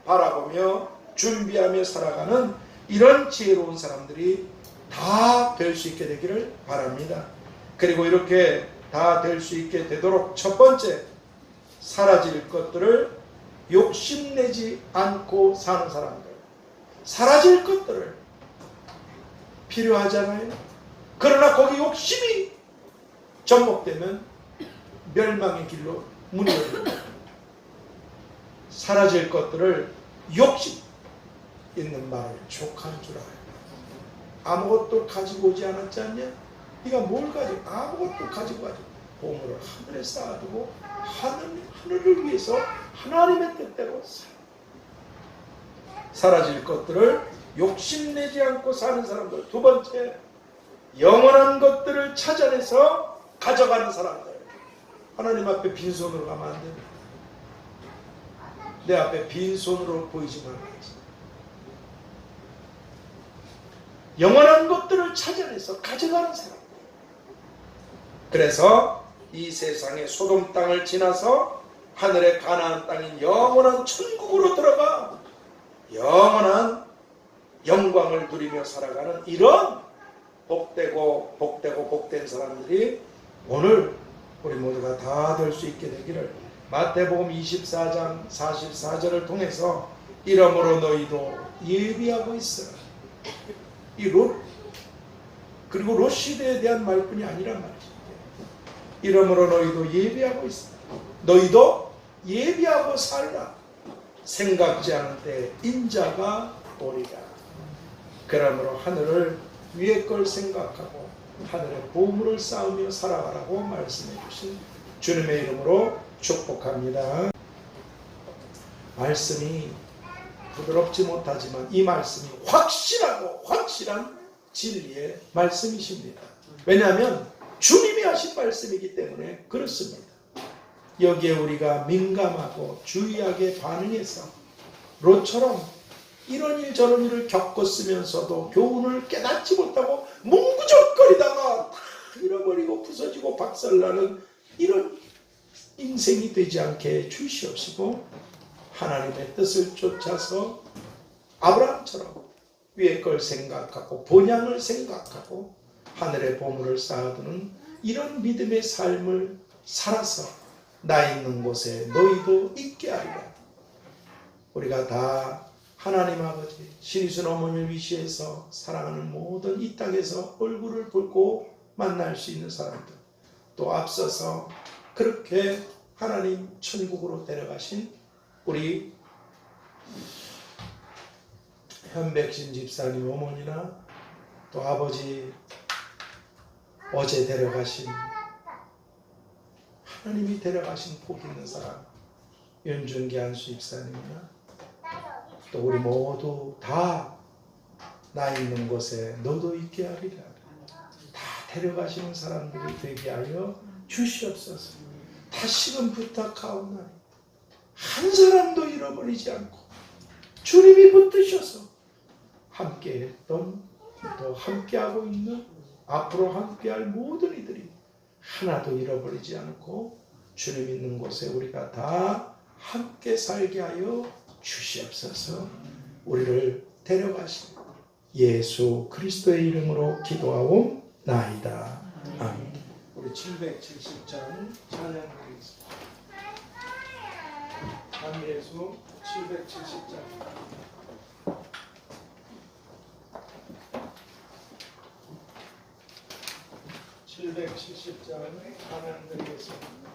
바라보며 준비하며 살아가는 이런 지혜로운 사람들이 다 될 수 있게 되기를 바랍니다. 그리고 이렇게 다 될 수 있게 되도록 첫 번째, 사라질 것들을 욕심내지 않고 사는 사람들. 사라질 것들을 필요하잖아요. 그러나 거기 욕심이 접목되면 멸망의 길로 문이 열립니다. 사라질 것들을 욕심 있는 말을 족한 줄 알아요. 아무것도 가지고 오지 않았지 않냐? 네가 뭘 가지고, 아무것도 가지고 가지 보물을 하늘에 쌓아두고 하늘을 위해서 하나님의 뜻대로 사라질 것들을 욕심내지 않고 사는 사람들. 두 번째, 영원한 것들을 찾아내서 가져가는 사람들. 하나님 앞에 빈손으로 가면 안 됩니다. 내 앞에 빈손으로 보이지 말아야지. 영원한 것들을 찾아내서 가져가는 사람. 그래서 이 세상의 소돔 땅을 지나서 하늘의 가나안 땅인 영원한 천국으로 들어가 영원한 영광을 누리며 살아가는 이런 복된 사람들이 오늘 우리 모두가 다 될 수 있게 되기를 마태복음 24장 44절을 통해서 이러므로 너희도 예비하고 있어. 이 롯, 그리고 롯 시대에 대한 말뿐이 아니란 말이죠. 이러므로 너희도 예비하고 있어. 너희도 예비하고 살라. 생각지 않은 때 인자가 오리라. 그러므로 하늘을 위에 걸 생각하고 하늘의 보물을 쌓으며 살아가라고 말씀해 주신 주님의 이름으로 축복합니다. 말씀이 부드럽지 못하지만 이 말씀이 확실하고 확실한 진리의 말씀이십니다. 왜냐하면 주님이 하신 말씀이기 때문에 그렇습니다. 여기에 우리가 민감하고 주의하게 반응해서 롯처럼 이런 일 저런 일을 겪었으면서도 교훈을 깨닫지 못하고 뭉구적거리다가 다 잃어버리고 부서지고 박살나는 이런 인생이 되지 않게 주시옵시고, 하나님의 뜻을 쫓아서 아브라함처럼 위에 걸 생각하고 본향을 생각하고 하늘의 보물을 쌓아두는 이런 믿음의 삶을 살아서 나 있는 곳에 너희도 있게 하리라. 우리가 다 하나님 아버지 신이신 어머니를 위시해서 사랑하는 모든 이 땅에서 얼굴을 보고 만날 수 있는 사람들, 또 앞서서 그렇게 하나님 천국으로 데려가신 우리 현백신 집사님 어머니나 또 아버지 어제 데려가신, 하나님이 데려가신 복 있는 사람 윤준기 안수 집사님이나 또 우리 모두 다 나 있는 곳에 너도 있게 하리라. 다 데려가시는 사람들이 되게 하여 주시옵소서. 다시금 부탁하옵나니 한 사람도 잃어버리지 않고 주님이 붙드셔서 함께했던, 또 함께하고 있는, 앞으로 함께할 모든 이들이 하나도 잃어버리지 않고 주님 있는 곳에 우리가 다 함께 살게 하여 주시옵소서. 우리를 데려가시는 예수 그리스도의 이름으로 기도하옵나이다. 아멘. 우리 770장 찬양드리겠습니다. 감예수 770장. 찬양드리겠습니다.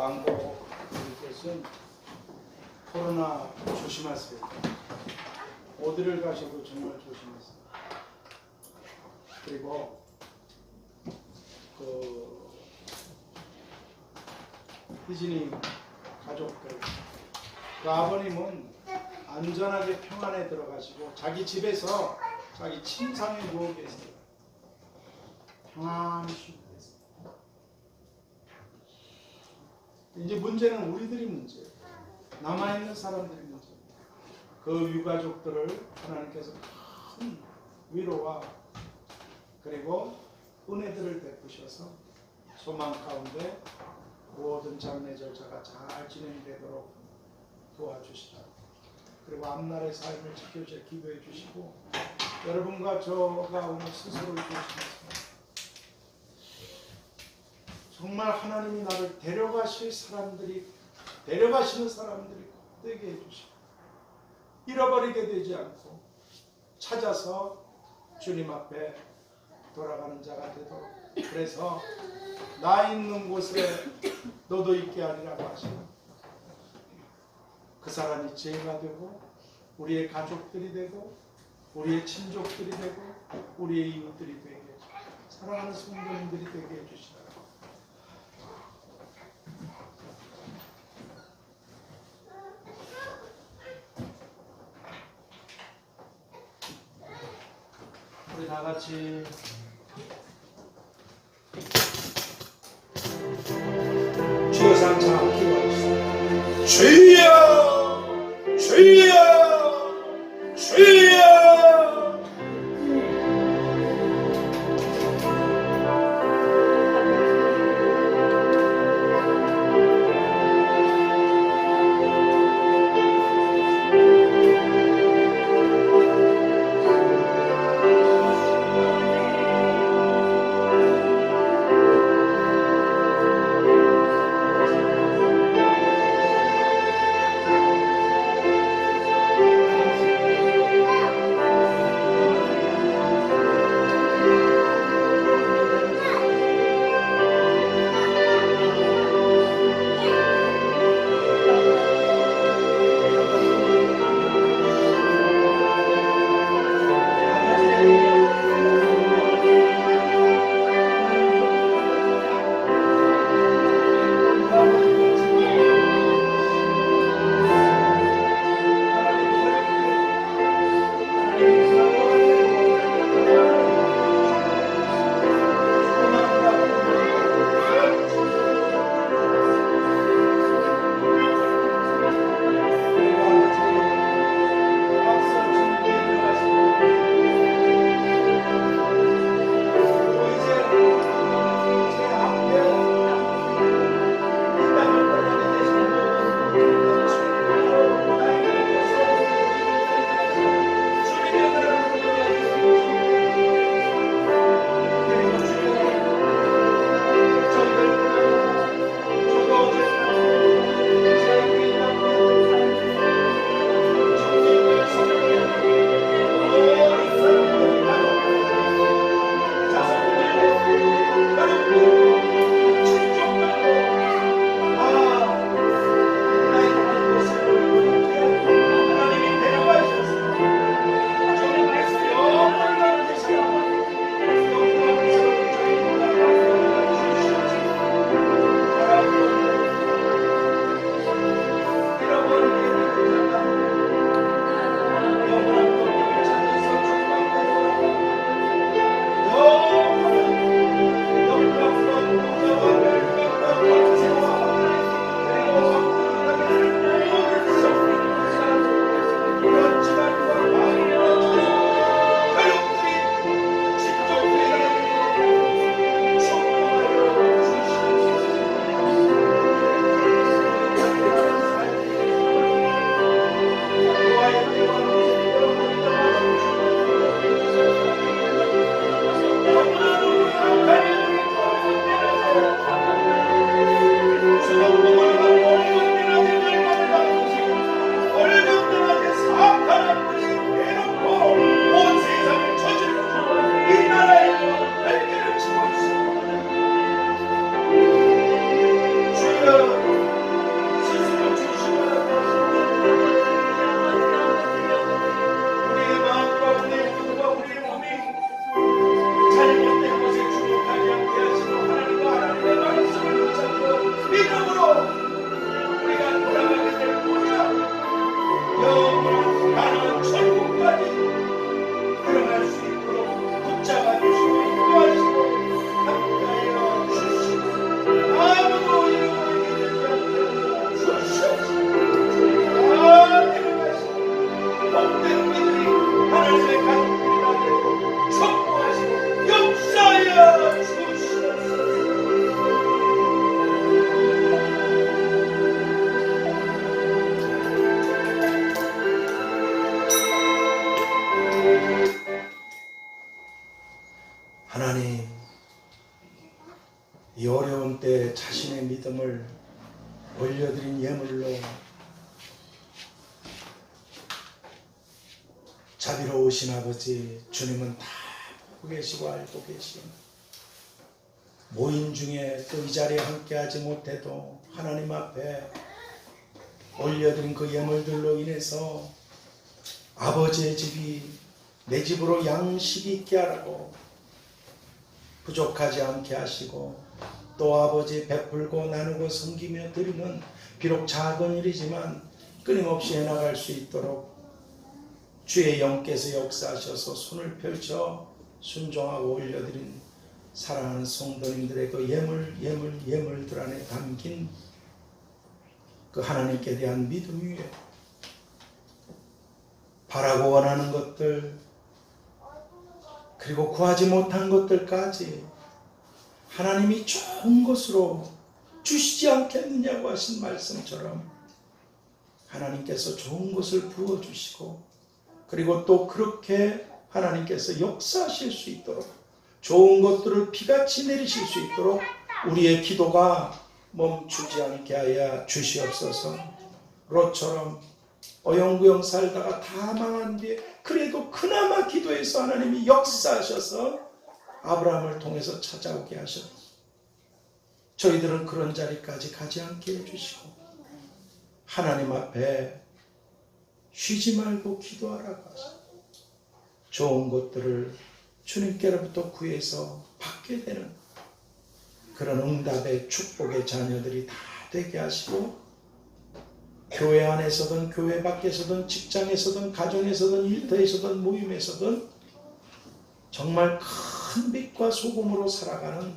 광고님께서는 코로나 조심하세요. 어디를 가셔도 정말 조심하세요. 그리고 희진이 가족들, 그 아버님은 안전하게 평안에 들어가시고 자기 집에서 자기 침상에 누워 계세요. 평안히 쉬고 계세요. 이제 문제는 우리들이 문제예요. 남아있는 사람들이 문제예요. 그 유가족들을 하나님께서 큰 위로와 그리고 은혜들을 베푸셔서 소망 가운데 모든 장례 절차가 잘 진행되도록 도와주시다. 그리고 앞날의 삶을 지켜주셔 기도해 주시고 여러분과 저가 오늘 스스로를 조심하세요. 정말 하나님이 나를 데려가시는 사람들이 되게 해주시고 잃어버리게 되지 않고 찾아서 주님 앞에 돌아가는 자가 되도록, 그래서 나 있는 곳에 너도 있게 하리라고 하시는 그 사람이 제가 되고 우리의 가족들이 되고 우리의 친족들이 되고 우리의 이웃들이 되게 해주시고 사랑하는 성도님들이 되게 해주시다. 우리 다 같이 주여 주여 주여. 하나님, 이 어려운 때 자신의 믿음을 올려드린 예물로 자비로우신 아버지, 주님은 다 보고 계시고 알고 계시오. 모임 중에 또 이 자리에 함께하지 못해도 하나님 앞에 올려드린 그 예물들로 인해서 아버지의 집이 내 집으로 양식이 있게 하라고 부족하지 않게 하시고, 또 아버지 베풀고 나누고 섬기며 드리는 비록 작은 일이지만 끊임없이 해나갈 수 있도록 주의 영께서 역사하셔서 손을 펼쳐 순종하고 올려드린 사랑하는 성도님들의 그 예물들 안에 담긴 그 하나님께 대한 믿음 위에 바라고 원하는 것들, 그리고 구하지 못한 것들까지 하나님이 좋은 것으로 주시지 않겠느냐고 하신 말씀처럼 하나님께서 좋은 것을 부어주시고, 그리고 또 그렇게 하나님께서 역사하실 수 있도록 좋은 것들을 비같이 내리실 수 있도록 우리의 기도가 멈추지 않게 하여 주시옵소서. 롯처럼 어영부영 살다가 다 망한 뒤에 그래도 그나마 기도해서 하나님이 역사하셔서 아브라함을 통해서 찾아오게 하셨고, 저희들은 그런 자리까지 가지 않게 해주시고 하나님 앞에 쉬지 말고 기도하라고 하시고 좋은 것들을 주님께로부터 구해서 받게 되는 그런 응답의 축복의 자녀들이 다 되게 하시고, 교회 안에서든 교회 밖에서든 직장에서든 가정에서든 일터에서든 모임에서든 정말 큰 빛과 소금으로 살아가는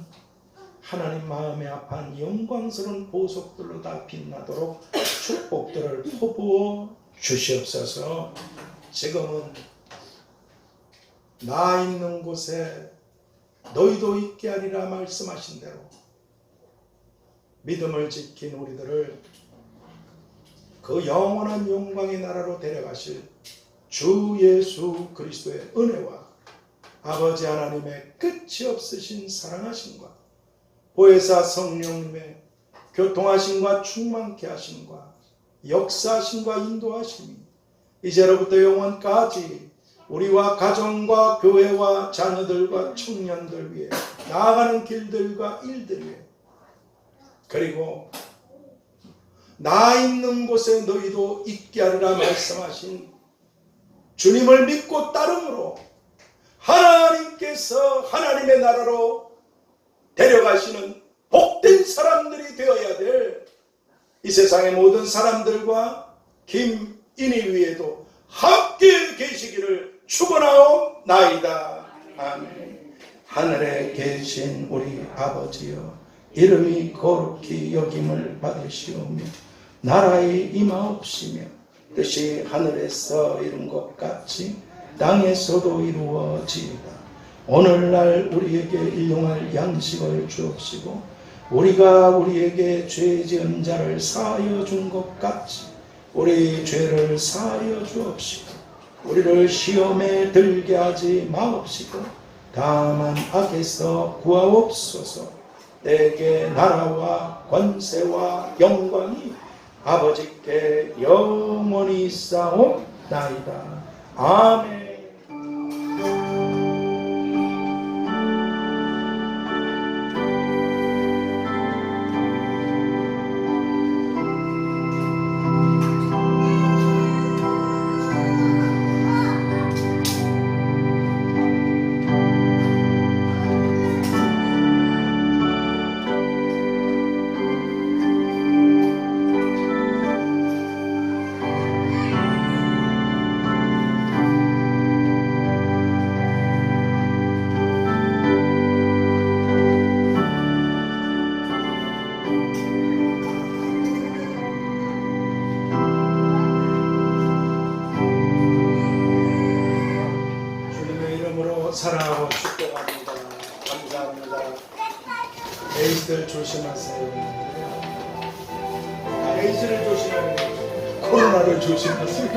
하나님 마음에 합한 영광스러운 보석들로 다 빛나도록 축복들을 퍼부어 주시옵소서. 지금은 나 있는 곳에 너희도 있게 하리라 말씀하신 대로 믿음을 지킨 우리들을 그 영원한 영광의 나라로 데려가실 주 예수 그리스도의 은혜와 아버지 하나님의 끝이 없으신 사랑하심과 보혜사 성령님의 교통하심과 충만케 하심과 역사하심과 인도하심이 이제로부터 영원까지 우리와 가정과 교회와 자녀들과 청년들 위해 나아가는 길들과 일들 위해, 그리고 나 있는 곳에 너희도 있게 하리라 말씀하신 주님을 믿고 따름으로 하나님께서 하나님의 나라로 데려가시는 복된 사람들이 되어야 될 이 세상의 모든 사람들과 김인희 위에도 함께 계시기를 축원하옵나이다. 아멘. 하늘에 계신 우리 아버지여, 이름이 거룩히 여김을 받으시오며 나라의 임하옵시며 뜻이 하늘에서 이룬 것 같이 땅에서도 이루어지이다. 오늘날 우리에게 일용할 양식을 주옵시고 우리가 우리에게 죄 지은 자를 사하여 준 것 같이 우리 죄를 사하여 주옵시고 우리를 시험에 들게 하지 마옵시고 다만 악에서 구하옵소서. 내게 나라와 권세와 영광이 아버지께 영원히 있사옵나이다. 아멘. 사랑하고 축복합니다. 감사합니다. 에이스를 조심하세요. 에이스를 조심하세요. 코로나를 조심하세요.